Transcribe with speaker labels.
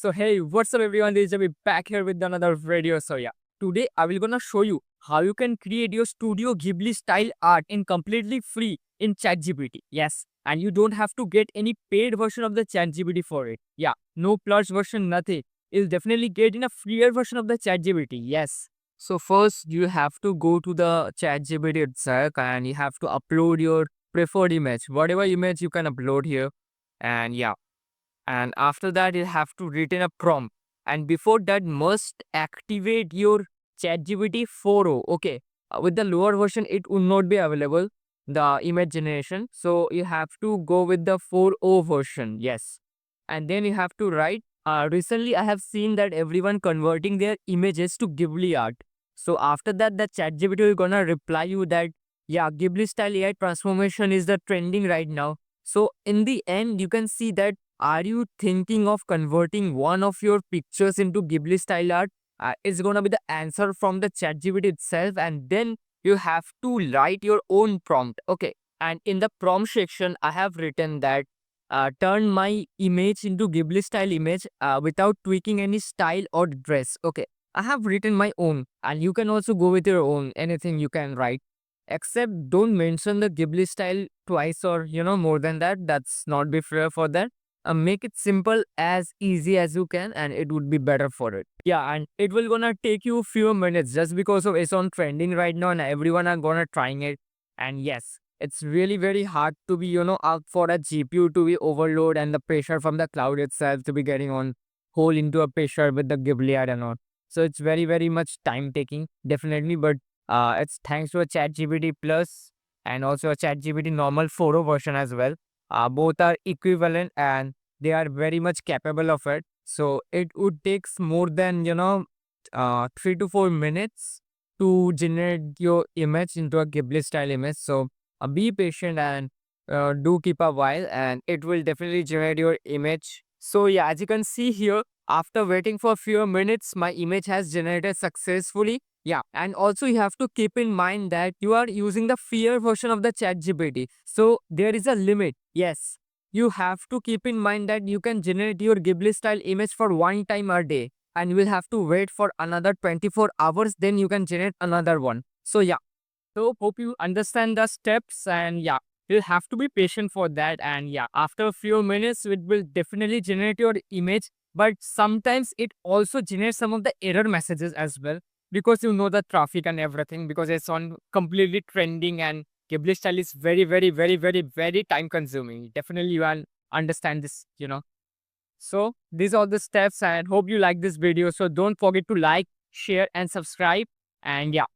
Speaker 1: So hey, what's up everyone? This is Javi back here with another video. So yeah, today I will gonna show you how you can create your Studio Ghibli style art in completely free in ChatGPT. Yes, and you don't have to get any paid version of the ChatGPT for it. Yeah, no plus version, nothing. You'll definitely get in a freer version of the ChatGPT. Yes. So first you have to go to the ChatGPT itself and you have to upload your preferred image, whatever image you can upload here. And yeah, and after that you have to written a prompt, and before that must activate your ChatGPT 4.0. Okay. With the lower version it would not be available, the image generation, so you have to go with the 4.0 version. Yes, and then you have to write. Recently I have seen that everyone converting their images to Ghibli art, so after that the ChatGPT will gonna reply you that yeah, Ghibli style AI transformation is the trending right now. So in the end you can see that, are you thinking of converting one of your pictures into Ghibli style art? It's gonna be the answer from the ChatGPT itself, and then you have to write your own prompt. Okay, and in the prompt section, I have written that turn my image into Ghibli style image without tweaking any style or dress. Okay, I have written my own, and you can also go with your own. Anything you can write, except don't mention the Ghibli style twice or more than that. That's not be fair for that. Make it simple as easy as you can and it would be better for it. Yeah, and it will gonna take you a few minutes just because of it's on trending right now and everyone are gonna trying it. And yes, it's really very hard to be out for a GPU to be overload and the pressure from the cloud itself to be getting on whole into a pressure with the Ghibli ad and all. So it's very much time taking, definitely. But it's thanks to a chat gpt plus and also a chat gpt normal 4.0 version as well. Both are equivalent and they are very much capable of it. So it would takes more than 3 to 4 minutes to generate your image into a Ghibli style image. So be patient and do keep a while and it will definitely generate your image. So yeah, as you can see here, after waiting for a few minutes, my image has generated successfully. Yeah, and also you have to keep in mind that you are using the freer version of the ChatGPT. So there is a limit. Yes, you have to keep in mind that you can generate your Ghibli style image for one time a day and you will have to wait for another 24 hours, then you can generate another one. So yeah, so hope you understand the steps, and yeah, you'll have to be patient for that. And yeah, after a few minutes it will definitely generate your image, but sometimes it also generates some of the error messages as well, because the traffic and everything, because it's on completely trending and Ghibli style is very time consuming. Definitely you will understand this. So these are the steps and hope you like this video. So don't forget to like, share and subscribe. And yeah.